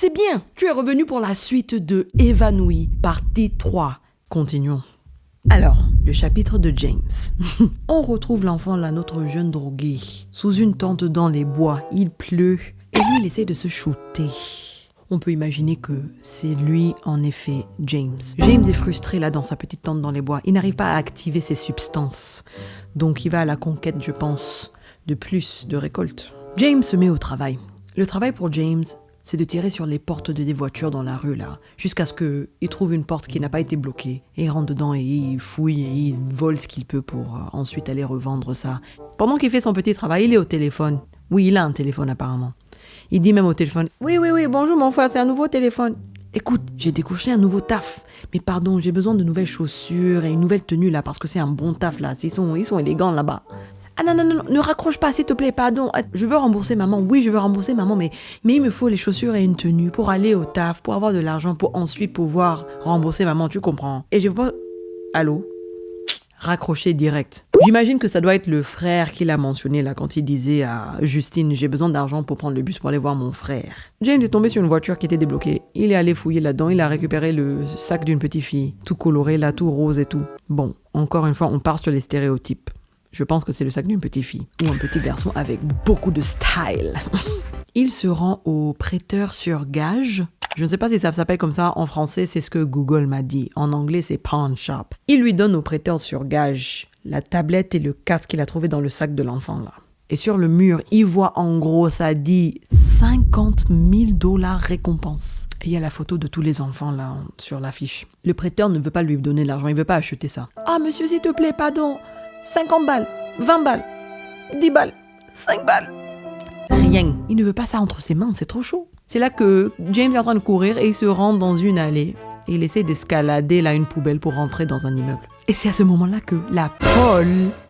C'est bien, tu es revenu pour la suite de Évanoui, partie 3. Continuons. Alors, le chapitre de James. On retrouve l'enfant là, notre jeune drogué, sous une tente dans les bois. Il pleut et lui, il essaie de se shooter. On peut imaginer que c'est lui, en effet, James. James est frustré là dans sa petite tente dans les bois. Il n'arrive pas à activer ses substances. Donc il va à la conquête, je pense, de plus de récoltes. James se met au travail. Le travail pour James, c'est de tirer sur les portes des voitures dans la rue là, jusqu'à ce qu'il trouve une porte qui n'a pas été bloquée. Et il rentre dedans et il fouille et il vole ce qu'il peut pour ensuite aller revendre ça. Pendant qu'il fait son petit travail, il est au téléphone. Oui, il a un téléphone apparemment. Il dit même au téléphone, oui, bonjour mon frère, c'est un nouveau téléphone. Écoute, j'ai décroché un nouveau taf. Mais pardon, j'ai besoin de nouvelles chaussures et une nouvelle tenue là, parce que c'est un bon taf là. Ils sont élégants là-bas. Ah non, ne raccroche pas s'il te plaît, pardon. Je veux rembourser maman, oui, je veux rembourser maman, mais il me faut les chaussures et une tenue pour aller au taf, pour avoir de l'argent, pour ensuite pouvoir rembourser maman, tu comprends? Et je veux pas... Allô? Raccrocher direct. J'imagine que ça doit être le frère qui l'a mentionné là quand il disait à Justine, j'ai besoin d'argent pour prendre le bus pour aller voir mon frère. James est tombé sur une voiture qui était débloquée. Il est allé fouiller là-dedans, il a récupéré le sac d'une petite fille, tout coloré là, tout rose et tout. Bon, encore une fois, on part sur les stéréotypes. Je pense que c'est le sac d'une petite fille ou un petit garçon avec beaucoup de style. Il se rend au prêteur sur gage. Je ne sais pas si ça s'appelle comme ça en français, c'est ce que Google m'a dit. En anglais, c'est pawn shop. Il lui donne au prêteur sur gage la tablette et le casque qu'il a trouvé dans le sac de l'enfant là. Et sur le mur, il voit en gros, ça dit $50,000 récompense. Et il y a la photo de tous les enfants là sur l'affiche. Le prêteur ne veut pas lui donner de l'argent, il ne veut pas acheter ça. Ah monsieur, s'il te plaît, pardon. 50 balles, 20 balles, 10 balles, 5 balles. Rien. Il ne veut pas ça entre ses mains, c'est trop chaud. C'est là que James est en train de courir et il se rend dans une allée. Et il essaie d'escalader là une poubelle pour rentrer dans un immeuble. Et c'est à ce moment-là que la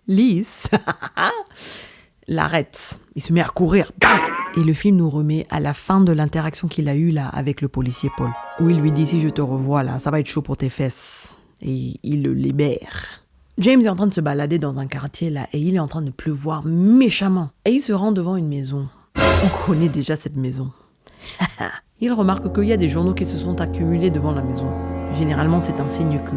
police l'arrête. Il se met à courir. Et le film nous remet à la fin de l'interaction qu'il a eue là avec le policier Paul. Où il lui dit, si je te revois là, ça va être chaud pour tes fesses. Et il le libère. James est en train de se balader dans un quartier là et il est en train de pleuvoir méchamment. Et il se rend devant une maison. On connaît déjà cette maison. Il remarque qu'il y a des journaux qui se sont accumulés devant la maison. Généralement, c'est un signe que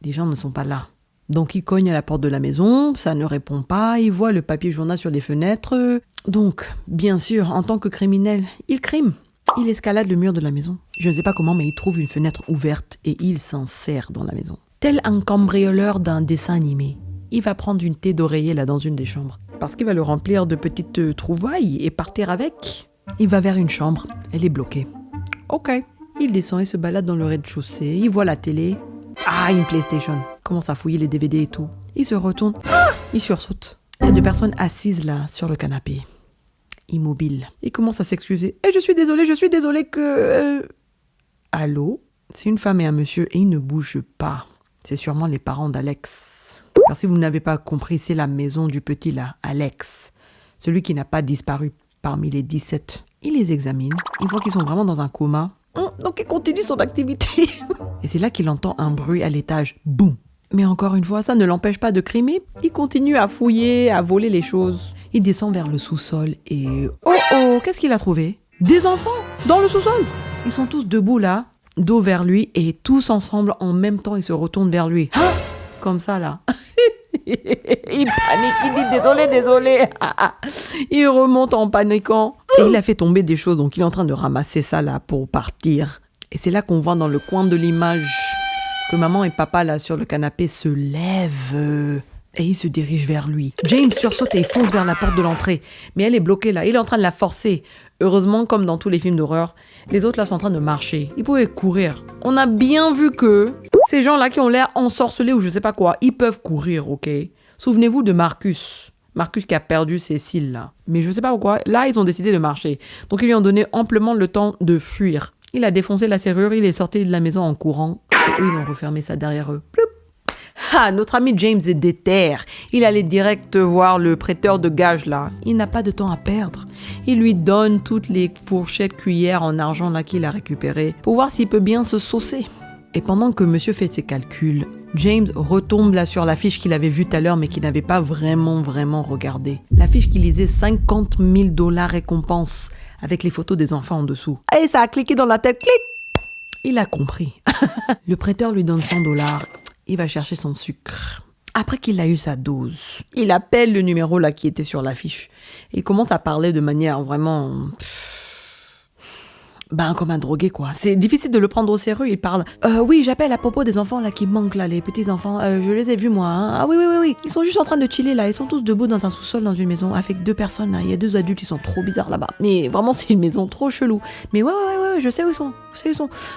les gens ne sont pas là. Donc il cogne à la porte de la maison, ça ne répond pas, il voit le papier journal sur les fenêtres. Donc, bien sûr, en tant que criminel, il crime. Il escalade le mur de la maison. Je ne sais pas comment, mais il trouve une fenêtre ouverte et il s'insère dans la maison. Tel un cambrioleur d'un dessin animé, il va prendre une thé d'oreiller là dans une des chambres. Parce qu'il va le remplir de petites trouvailles et partir avec. Il va vers une chambre, elle est bloquée. Ok. Il descend et se balade dans le rez-de-chaussée, il voit la télé. Ah, une PlayStation. Il commence à fouiller les DVD et tout. Il se retourne, il sursaute. Il y a deux personnes assises là sur le canapé, immobiles. Il commence à s'excuser. Je suis désolé que... Allô? C'est une femme et un monsieur et ils ne bougent pas. C'est sûrement les parents d'Alex. Car si vous n'avez pas compris, c'est la maison du petit là, Alex. Celui qui n'a pas disparu parmi les 17. Il les examine, il voit qu'ils sont vraiment dans un coma. Donc il continue son activité. Et c'est là qu'il entend un bruit à l'étage. Boum! Mais encore une fois, ça ne l'empêche pas de crimer. Il continue à fouiller, à voler les choses. Il descend vers le sous-sol et... Oh, qu'est-ce qu'il a trouvé? Des enfants dans le sous-sol. Ils sont tous debout là, dos vers lui, et tous ensemble, en même temps, ils se retournent vers lui. Comme ça, là. Il panique, il dit désolé. Il remonte en paniquant. Et il a fait tomber des choses, donc il est en train de ramasser ça, là, pour partir. Et c'est là qu'on voit dans le coin de l'image que maman et papa, là, sur le canapé, se lèvent. Et il se dirige vers lui. James sursaute et fonce vers la porte de l'entrée. Mais elle est bloquée, là. Il est en train de la forcer. Heureusement, comme dans tous les films d'horreur, les autres là sont en train de marcher. Ils pouvaient courir. On a bien vu que ces gens-là qui ont l'air ensorcelés ou je sais pas quoi, ils peuvent courir, ok? Souvenez-vous de Marcus. Marcus qui a perdu ses cils là. Mais je sais pas pourquoi, là ils ont décidé de marcher. Donc ils lui ont donné amplement le temps de fuir. Il a défoncé la serrure, il est sorti de la maison en courant. Et eux, ils ont refermé ça derrière eux. Ploup. Notre ami James est déter. Il allait direct voir le prêteur de gage là. Il n'a pas de temps à perdre. Il lui donne toutes les fourchettes cuillères en argent là qu'il a récupérées pour voir s'il peut bien se saucer. Et pendant que monsieur fait ses calculs, James retombe là sur l'affiche qu'il avait vue tout à l'heure mais qu'il n'avait pas vraiment regardé. L'affiche qui lisait $50,000 récompense avec les photos des enfants en dessous. Et ça a cliqué dans la tête, clic. Il a compris. Le prêteur lui donne $100. Il va chercher son sucre. Après qu'il a eu sa dose, il appelle le numéro là qui était sur l'affiche. Il commence à parler de manière vraiment... comme un drogué, quoi. C'est difficile de le prendre au sérieux. Il parle. Oui, j'appelle à propos des enfants là qui manquent là, les petits enfants. Je les ai vus moi. Hein. Ah oui. Ils sont juste en train de chiller là. Ils sont tous debout dans un sous-sol dans une maison avec 2 personnes là. Il y a 2 adultes, ils sont trop bizarres là-bas. Mais vraiment, c'est une maison trop chelou. Mais ouais, je sais où ils sont.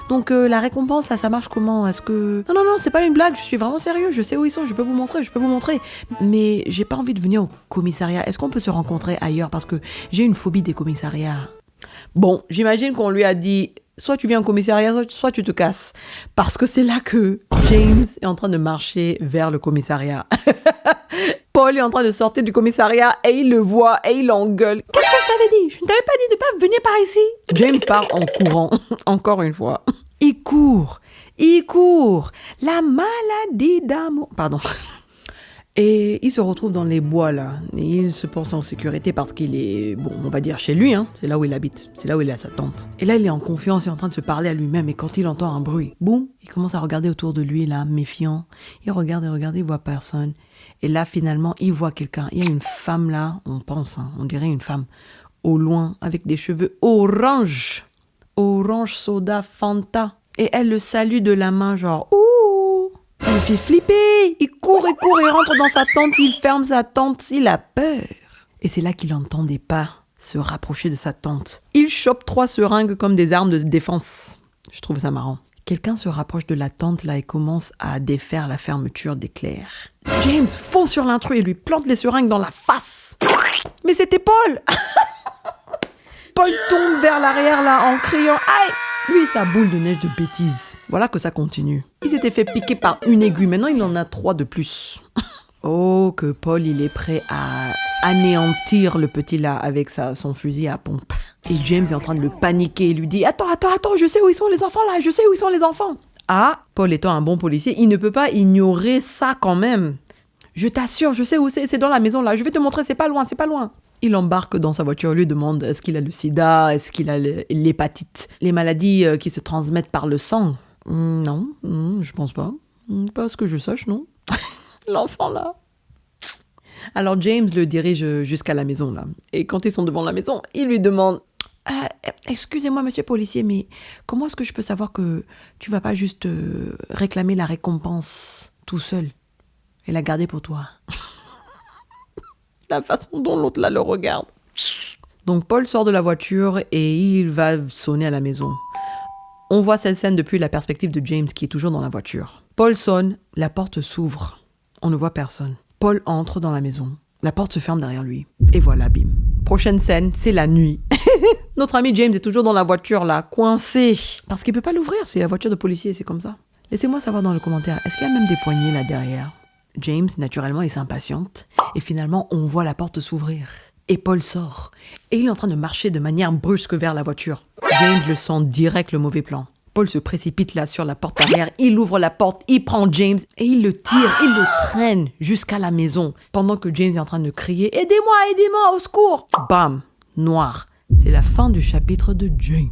Donc la récompense là, ça marche comment? Est-ce que... Non, c'est pas une blague. Je suis vraiment sérieux. Je sais où ils sont. Je peux vous montrer. Mais j'ai pas envie de venir au commissariat. Est-ce qu'on peut se rencontrer ailleurs? Parce que j'ai une phobie des commissariats. Bon, j'imagine qu'on lui a dit, soit tu viens au commissariat, soit tu te casses. Parce que c'est là que James est en train de marcher vers le commissariat. Paul est en train de sortir du commissariat et il le voit et il l'engueule. Qu'est-ce que je t'avais dit? Je ne t'avais pas dit de pas venir par ici. James part en courant, encore une fois. Il court. La maladie d'amour. Pardon. Et il se retrouve dans les bois, là. Et il se pense en sécurité parce qu'il est, on va dire chez lui, hein. C'est là où il habite. C'est là où il a sa tante. Et là, il est en confiance et en train de se parler à lui-même. Et quand il entend un bruit, boum, il commence à regarder autour de lui, là, méfiant. Il regarde, il voit personne. Et là, finalement, il voit quelqu'un. Il y a une femme, là, on pense, hein, on dirait une femme, au loin, avec des cheveux orange. Orange soda Fanta. Et elle le salue de la main, genre, ouh. Ça le fait flipper. Il court, il rentre dans sa tente, il ferme sa tente, il a peur. Et c'est là qu'il entend des pas se rapprocher de sa tente. Il chope 3 seringues comme des armes de défense. Je trouve ça marrant. Quelqu'un se rapproche de la tente là et commence à défaire la fermeture d'éclair. James fonce sur l'intrus et lui plante les seringues dans la face. Mais c'était Paul. Paul tombe vers l'arrière là en criant « Aïe !» Lui et sa boule de neige de bêtises. Voilà que ça continue. Il s'était fait piquer par une aiguille. Maintenant, il en a 3 de plus. Oh, que Paul, il est prêt à anéantir le petit là avec son fusil à pompe. Et James est en train de le paniquer. Il lui dit « Attends, je sais où ils sont les enfants là. Je sais où ils sont les enfants. » Ah, Paul étant un bon policier, il ne peut pas ignorer ça quand même. Je t'assure, je sais où c'est dans la maison là. Je vais te montrer, c'est pas loin. Il embarque dans sa voiture, lui demande est-ce qu'il a le sida, est-ce qu'il a l'hépatite, les maladies qui se transmettent par le sang. Non, je pense pas. Pas ce que je sache, non. L'enfant là. Alors James le dirige jusqu'à la maison là. Et quand ils sont devant la maison, il lui demande excusez-moi monsieur policier, mais comment est-ce que je peux savoir que tu vas pas juste réclamer la récompense tout seul et la garder pour toi? La façon dont l'autre là le regarde. Donc Paul sort de la voiture et il va sonner à la maison. On voit cette scène depuis la perspective de James qui est toujours dans la voiture. Paul sonne, la porte s'ouvre. On ne voit personne. Paul entre dans la maison. La porte se ferme derrière lui. Et voilà, bim. Prochaine scène, c'est la nuit. Notre ami James est toujours dans la voiture là, coincé. Parce qu'il peut pas l'ouvrir, c'est la voiture de policier, c'est comme ça. Laissez-moi savoir dans le commentaire, est-ce qu'il y a même des poignées là derrière? James, naturellement, il s'impatiente. Et finalement, on voit la porte s'ouvrir. Et Paul sort. Et il est en train de marcher de manière brusque vers la voiture. James le sent direct le mauvais plan. Paul se précipite là sur la porte arrière. Il ouvre la porte, il prend James et il le tire, il le traîne jusqu'à la maison. Pendant que James est en train de crier « Aidez-moi, au secours !» Bam, noir. C'est la fin du chapitre de James.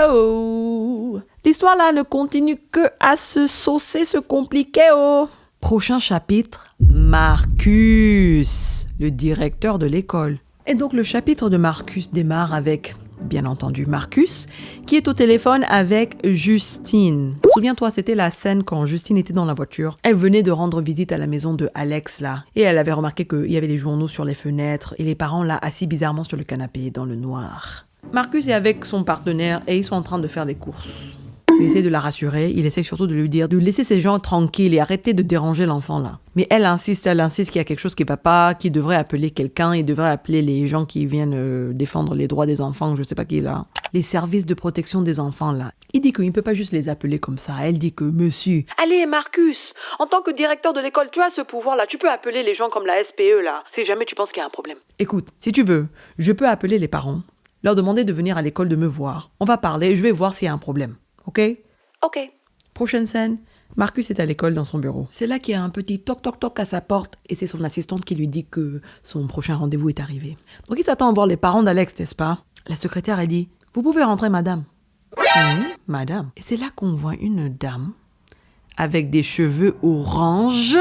Oh! L'histoire là ne continue que à se saucer, se compliquer, oh! Prochain chapitre, Marcus, le directeur de l'école. Et donc le chapitre de Marcus démarre avec, bien entendu, Marcus, qui est au téléphone avec Justine. Souviens-toi, c'était la scène quand Justine était dans la voiture. Elle venait de rendre visite à la maison de Alex, là. Et elle avait remarqué qu'il y avait des journaux sur les fenêtres et les parents, là, assis bizarrement sur le canapé, dans le noir. Marcus est avec son partenaire et ils sont en train de faire des courses. Il essaie de la rassurer, il essaie surtout de lui dire de laisser ces gens tranquilles et arrêter de déranger l'enfant là. Mais elle insiste qu'il y a quelque chose qui va pas, qu'il devrait appeler quelqu'un, il devrait appeler les gens qui viennent défendre les droits des enfants, je sais pas qui est là. Les services de protection des enfants là. Il dit qu'il ne peut pas juste les appeler comme ça, elle dit que monsieur... Allez Marcus, en tant que directeur de l'école, tu as ce pouvoir là, tu peux appeler les gens comme la SPE là, si jamais tu penses qu'il y a un problème. Écoute, si tu veux, je peux appeler les parents, leur demander de venir à l'école de me voir. On va parler, je vais voir s'il y a un problème. Ok. Prochaine scène, Marcus est à l'école dans son bureau. C'est là qu'il y a un petit toc-toc-toc à sa porte et c'est son assistante qui lui dit que son prochain rendez-vous est arrivé. Donc il s'attend à voir les parents d'Alex, n'est-ce pas? La secrétaire a dit « Vous pouvez rentrer, madame. » Madame. Et c'est là qu'on voit une dame avec des cheveux orange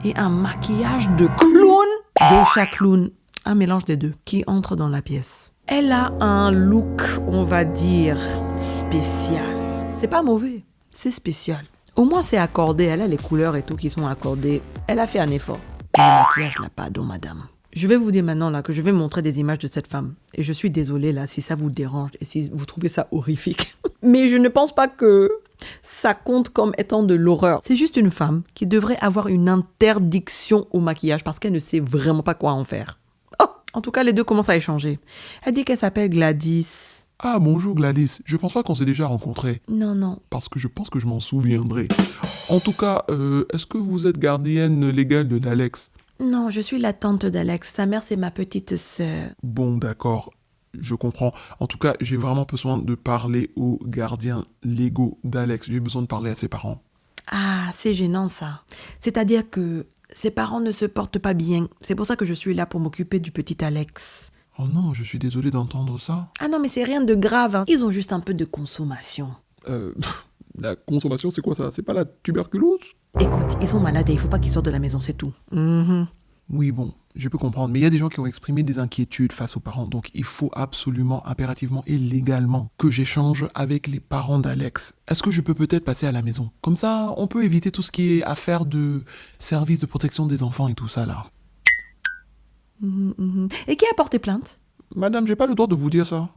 et un maquillage de clown, geisha clown, un mélange des deux, qui entre dans la pièce. Elle a un look, on va dire, spécial. C'est pas mauvais, c'est spécial. Au moins c'est accordé, elle a les couleurs et tout qui sont accordées. Elle a fait un effort. Mais le maquillage n'a pas d'eau, madame. Je vais vous dire maintenant là que je vais montrer des images de cette femme. Et je suis désolée là si ça vous dérange et si vous trouvez ça horrifique. Mais je ne pense pas que ça compte comme étant de l'horreur. C'est juste une femme qui devrait avoir une interdiction au maquillage parce qu'elle ne sait vraiment pas quoi en faire. Oh, en tout cas, les deux commencent à échanger. Elle dit qu'elle s'appelle Gladys. Ah, bonjour Gladys. Je pense pas qu'on s'est déjà rencontrés. Non. Parce que je pense que je m'en souviendrai. En tout cas, est-ce que vous êtes gardienne légale de d'Alex? Non, je suis la tante d'Alex. Sa mère, c'est ma petite sœur. Bon, d'accord. Je comprends. En tout cas, j'ai vraiment besoin de parler aux gardiens légaux d'Alex. J'ai besoin de parler à ses parents. Ah, c'est gênant ça. C'est-à-dire que ses parents ne se portent pas bien. C'est pour ça que je suis là pour m'occuper du petit Alex. Oh non, je suis désolé d'entendre ça. Ah non, mais c'est rien de grave, hein. Ils ont juste un peu de consommation. La consommation, c'est quoi ça? C'est pas la tuberculose? Écoute, ils sont malades et il faut pas qu'ils sortent de la maison, c'est tout. Oui, bon, je peux comprendre. Mais il y a des gens qui ont exprimé des inquiétudes face aux parents. Donc, il faut absolument, impérativement et légalement que j'échange avec les parents d'Alex. Est-ce que je peux peut-être passer à la maison? Comme ça, on peut éviter tout ce qui est affaire de service de protection des enfants et tout ça, là. Et qui a porté plainte? Madame, j'ai pas le droit de vous dire ça.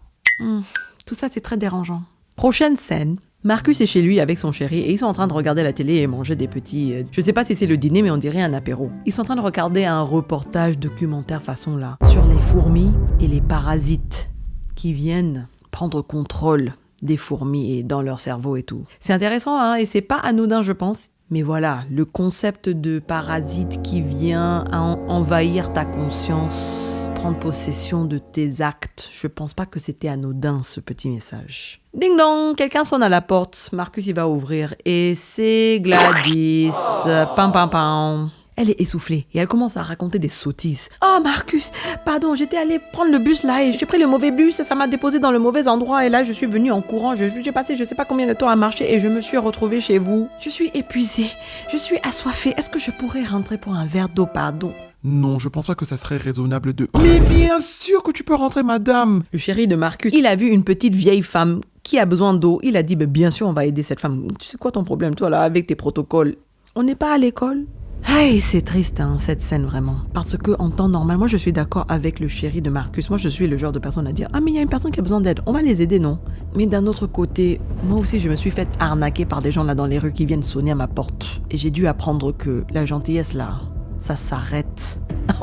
Tout ça, c'est très dérangeant. Prochaine scène. Marcus est chez lui avec son chéri et ils sont en train de regarder la télé et manger des petits... je sais pas si c'est le dîner, mais on dirait un apéro. Ils sont en train de regarder un reportage documentaire façon là, sur les fourmis et les parasites qui viennent prendre contrôle des fourmis et dans leur cerveau et tout. C'est intéressant, hein, et c'est pas anodin, je pense. Mais voilà, le concept de parasite qui vient envahir ta conscience, prendre possession de tes actes. Je pense pas que c'était anodin, ce petit message. Ding dong, quelqu'un sonne à la porte. Marcus, il va ouvrir. Et c'est Gladys. Pam pam pam. Elle est essoufflée et elle commence à raconter des sottises. « Oh Marcus, pardon, j'étais allée prendre le bus là et j'ai pris le mauvais bus et ça m'a déposé dans le mauvais endroit et là je suis venue en courant. J'ai passé je sais pas combien de temps à marcher et je me suis retrouvée chez vous. Je suis épuisée, je suis assoiffée. Est-ce que je pourrais rentrer pour un verre d'eau, pardon ?» Non, je pense pas que ça serait raisonnable de... Mais bien sûr que tu peux rentrer, madame. Le chéri de Marcus, il a vu une petite vieille femme qui a besoin d'eau. Il a dit, bien sûr, on va aider cette femme. Tu sais quoi ton problème, toi, là, avec tes protocoles? On n'est pas à l'école? Aïe, c'est triste, hein, cette scène, vraiment. Parce que en temps normal, moi, je suis d'accord avec le chéri de Marcus. Moi, je suis le genre de personne à dire, ah, mais il y a une personne qui a besoin d'aide. On va les aider, non? Mais d'un autre côté, moi aussi, je me suis fait arnaquer par des gens, là, dans les rues qui viennent sonner à ma porte. Et j'ai dû apprendre que la gentillesse, là, ça s'arrête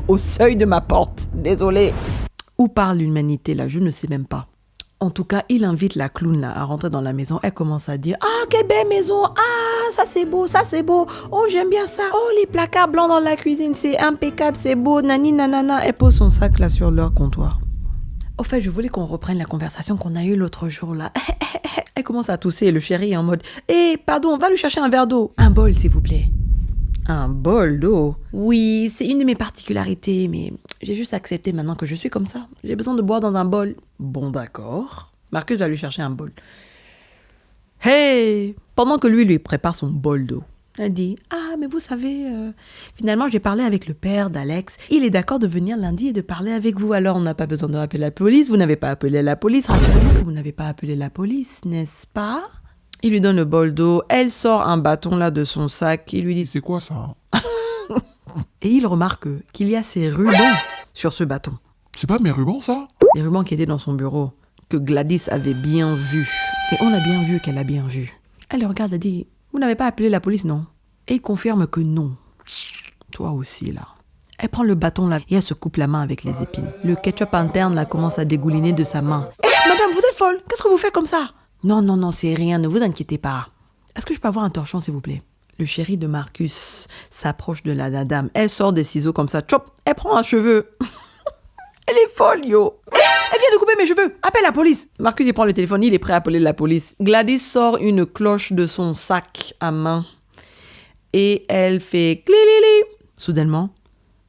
au seuil de ma porte. Désolée. Où parle l'humanité, là? Je ne sais même pas. En tout cas, il invite la clown là à rentrer dans la maison. Elle commence à dire « Ah, quelle belle maison! Ah, ça c'est beau, ça c'est beau! Oh, j'aime bien ça! Oh, les placards blancs dans la cuisine, c'est impeccable, c'est beau! Nani, nanana! » Elle pose son sac là sur leur comptoir. Au fait, je voulais qu'on reprenne la conversation qu'on a eue l'autre jour là. Elle commence à tousser et le chéri est en mode « Eh, pardon, va lui chercher un verre d'eau! Un bol, s'il vous plaît! » Un bol d'eau? Oui, c'est une de mes particularités, mais j'ai juste accepté maintenant que je suis comme ça. J'ai besoin de boire dans un bol. Bon, d'accord. Marcus va lui chercher un bol. Hey! Pendant que lui prépare son bol d'eau, elle dit « Ah, mais vous savez, finalement, j'ai parlé avec le père d'Alex. Il est d'accord de venir lundi et de parler avec vous. Alors, on n'a pas besoin de rappeler la police. Vous n'avez pas appelé la police. Rassurez-vous que vous n'avez pas appelé la police, n'est-ce pas? » Il lui donne le bol d'eau. Elle sort un bâton là de son sac. Il lui dit « C'est quoi ça? » Et il remarque qu'il y a ses rubans sur ce bâton. C'est pas mes rubans, ça? Les rubans qui étaient dans son bureau, que Gladys avait bien vus. Et on a bien vu qu'elle a bien vu. Elle le regarde et dit « Vous n'avez pas appelé la police, non ?» Et il confirme que non. Toi aussi, là. Elle prend le bâton là et elle se coupe la main avec les épines. Le ketchup interne là commence à dégouliner de sa main. « Hé, madame, vous êtes folle! Qu'est-ce que vous faites comme ça ?» Non, c'est rien, ne vous inquiétez pas. Est-ce que je peux avoir un torchon, s'il vous plaît? Le chéri de Marcus s'approche de la dame. Elle sort des ciseaux comme ça. Chop, elle prend un cheveu. Elle est folle, yo. Elle vient de couper mes cheveux. Appelle la police. Marcus, il prend le téléphone. Il est prêt à appeler la police. Gladys sort une cloche de son sac à main. Et elle fait clilili. Soudainement,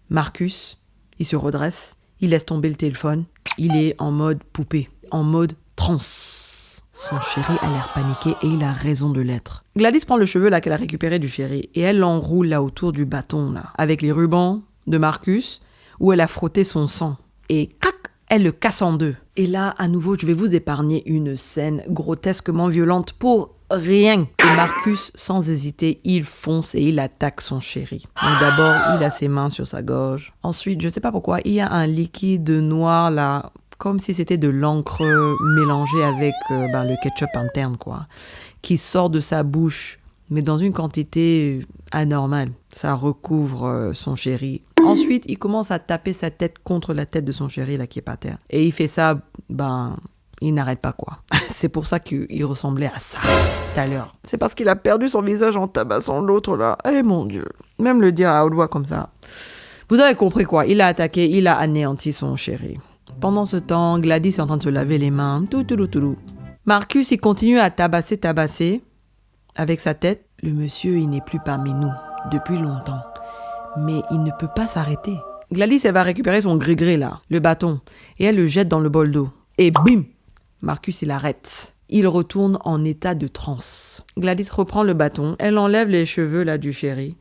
Marcus, il se redresse. Il laisse tomber le téléphone. Il est en mode poupée, en mode transe. Son chéri a l'air paniqué et il a raison de l'être. Gladys prend le cheveu là qu'elle a récupéré du chéri et elle l'enroule là autour du bâton là, avec les rubans de Marcus où elle a frotté son sang. Et cac, elle le casse en deux. Et là, à nouveau, je vais vous épargner une scène grotesquement violente pour rien. Et Marcus, sans hésiter, il fonce et il attaque son chéri. Donc d'abord, il a ses mains sur sa gorge. Ensuite, je sais pas pourquoi, il y a un liquide noir là, comme si c'était de l'encre mélangée avec le ketchup interne, quoi, qui sort de sa bouche, mais dans une quantité anormale. Ça recouvre son chéri. Ensuite, il commence à taper sa tête contre la tête de son chéri là qui est par terre. Et il fait ça, il n'arrête pas, quoi. C'est pour ça qu'il ressemblait à ça tout à l'heure. C'est parce qu'il a perdu son visage en tabassant l'autre là. Eh mon Dieu. Même le dire à haute voix comme ça. Vous avez compris quoi. Il a attaqué, il a anéanti son chéri. Pendant ce temps, Gladys est en train de se laver les mains. Tout. Marcus, il continue à tabasser avec sa tête. Le monsieur, il n'est plus parmi nous depuis longtemps. Mais il ne peut pas s'arrêter. Gladys, elle va récupérer son gris-gris là, le bâton, et elle le jette dans le bol d'eau. Et bim! Marcus, il arrête. Il retourne en état de transe. Gladys reprend le bâton, elle enlève les cheveux là du chéri,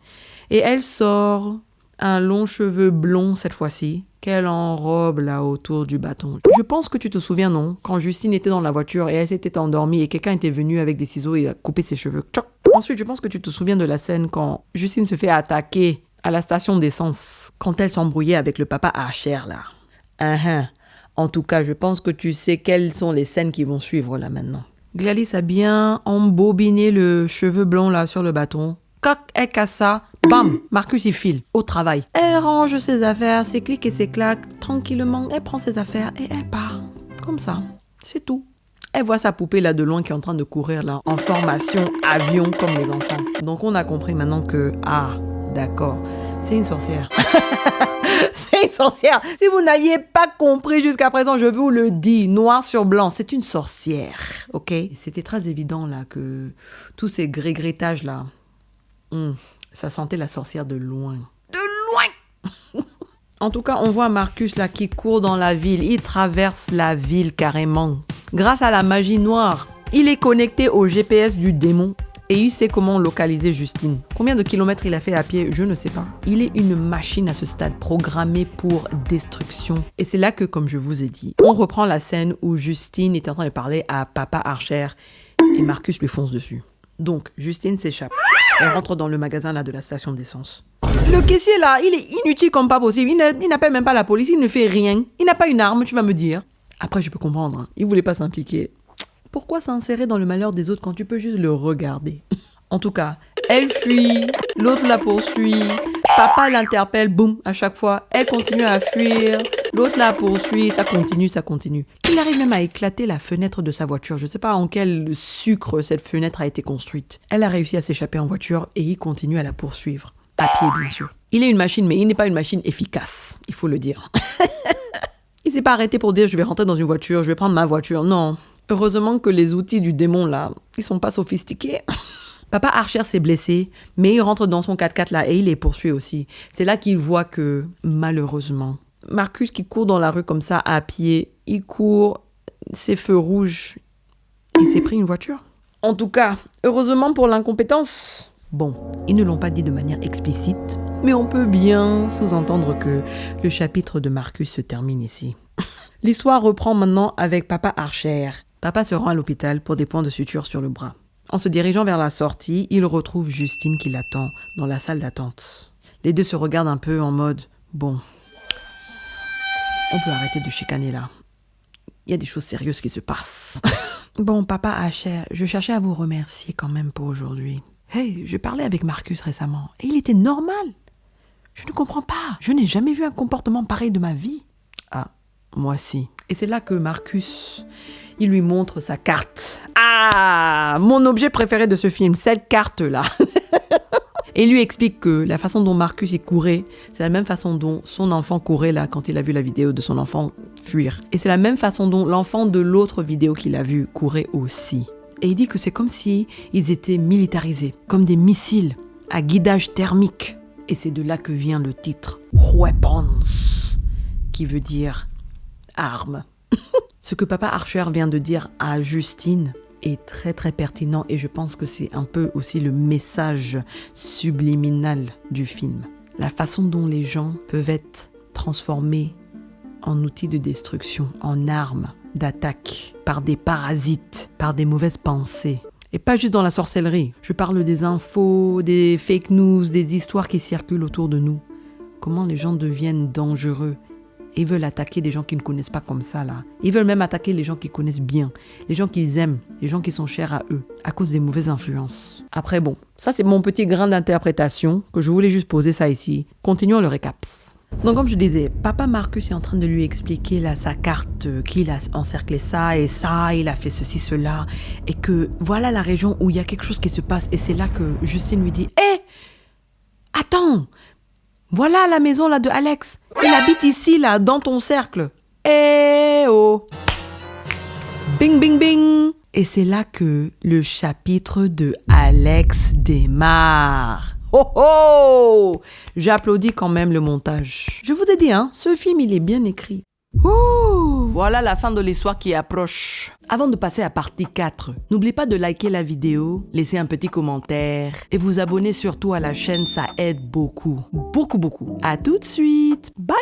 et elle sort un long cheveu blond cette fois-ci, qu'elle enrobe là autour du bâton. Je pense que tu te souviens, non? Quand Justine était dans la voiture et elle s'était endormie et quelqu'un était venu avec des ciseaux et a coupé ses cheveux. Tchoc. Ensuite, je pense que tu te souviens de la scène quand Justine se fait attaquer à la station d'essence, quand elle s'embrouillait avec le papa Archer, là. En tout cas, je pense que tu sais quelles sont les scènes qui vont suivre, là, maintenant. Gladys a bien embobiné le cheveu blond, là, sur le bâton. Quand elle casse ça, bam, Marcus, il file au travail. Elle range ses affaires, ses clics et ses claques. Tranquillement, elle prend ses affaires et elle part. Comme ça, c'est tout. Elle voit sa poupée, là, de loin, qui est en train de courir, là, en formation avion, comme les enfants. Donc, on a compris maintenant que, d'accord, c'est une sorcière. C'est une sorcière. Si vous n'aviez pas compris jusqu'à présent, je vous le dis, noir sur blanc, c'est une sorcière, ok? C'était très évident là que tous ces grégrétages là, ça sentait la sorcière de loin. De loin. En tout cas, on voit Marcus là qui court dans la ville. Il traverse la ville carrément. Grâce à la magie noire, il est connecté au GPS du démon. Et il sait comment localiser Justine. Combien de kilomètres il a fait à pied, je ne sais pas. Il est une machine à ce stade, programmée pour destruction. Et c'est là que, comme je vous ai dit, on reprend la scène où Justine était en train de parler à papa Archer et Marcus lui fonce dessus. Donc, Justine s'échappe. Elle rentre dans le magasin là de la station d'essence. Le caissier là, il est inutile comme pas possible. Il n'appelle même pas la police, il ne fait rien. Il n'a pas une arme, tu vas me dire. Après, je peux comprendre. Il voulait pas s'impliquer. Pourquoi s'insérer dans le malheur des autres quand tu peux juste le regarder? En tout cas, elle fuit, l'autre la poursuit, papa l'interpelle, boum, à chaque fois. Elle continue à fuir, l'autre la poursuit, ça continue. Il arrive même à éclater la fenêtre de sa voiture. Je ne sais pas en quel sucre cette fenêtre a été construite. Elle a réussi à s'échapper en voiture et il continue à la poursuivre. À pied, bien sûr. Il est une machine, mais il n'est pas une machine efficace, il faut le dire. Il s'est pas arrêté pour dire je vais rentrer dans une voiture, je vais prendre ma voiture, non. Heureusement que les outils du démon, là, ils sont pas sophistiqués. Papa Archer s'est blessé, mais il rentre dans son 4x4 là et il les poursuit aussi. C'est là qu'il voit que, malheureusement, Marcus qui court dans la rue comme ça, à pied, il court, ses feux rouges, il s'est pris une voiture. En tout cas, heureusement pour l'incompétence. Bon, ils ne l'ont pas dit de manière explicite, mais on peut bien sous-entendre que le chapitre de Marcus se termine ici. L'histoire reprend maintenant avec papa Archer. Papa se rend à l'hôpital pour des points de suture sur le bras. En se dirigeant vers la sortie, il retrouve Justine qui l'attend dans la salle d'attente. Les deux se regardent un peu en mode « Bon, on peut arrêter de chicaner là. Il y a des choses sérieuses qui se passent. » Bon, papa Archer, je cherchais à vous remercier quand même pour aujourd'hui. Hey, je parlais avec Marcus récemment et il était normal. Je ne comprends pas. Je n'ai jamais vu un comportement pareil de ma vie. Ah, moi si. Et c'est là que Marcus, il lui montre sa carte. Ah, mon objet préféré de ce film, cette carte-là. Et il lui explique que la façon dont Marcus il courait, c'est la même façon dont son enfant courait là quand il a vu la vidéo de son enfant fuir. Et c'est la même façon dont l'enfant de l'autre vidéo qu'il a vu courait aussi. Et il dit que c'est comme si ils étaient militarisés, comme des missiles à guidage thermique. Et c'est de là que vient le titre Weapons, qui veut dire armes. Ce que Papa Archer vient de dire à Justine est très très pertinent et je pense que c'est un peu aussi le message subliminal du film. La façon dont les gens peuvent être transformés en outils de destruction, en armes d'attaque, par des parasites, par des mauvaises pensées. Et pas juste dans la sorcellerie. Je parle des infos, des fake news, des histoires qui circulent autour de nous. Comment les gens deviennent dangereux. Ils veulent attaquer des gens qu'ils ne connaissent pas comme ça, là. Ils veulent même attaquer les gens qu'ils connaissent bien, les gens qu'ils aiment, les gens qui sont chers à eux, à cause des mauvaises influences. Après, bon, ça c'est mon petit grain d'interprétation, que je voulais juste poser ça ici. Continuons le récap. Donc comme je disais, Papa Marcus est en train de lui expliquer là sa carte, qu'il a encerclé ça, il a fait ceci, cela, et que voilà la région où il y a quelque chose qui se passe, et c'est là que Justine lui dit « Hé, attends, voilà la maison là de Alex, il habite ici là, dans ton cercle. Eh oh !» Bing, bing, bing. Et c'est là que le chapitre de Alex démarre. Oh oh! J'applaudis quand même le montage. Je vous ai dit, ce film, il est bien écrit. Ouh, voilà la fin de l'histoire qui approche. Avant de passer à partie 4, n'oubliez pas de liker la vidéo, laisser un petit commentaire et vous abonner surtout à la chaîne, ça aide beaucoup. Beaucoup, beaucoup. À tout de suite. Bye!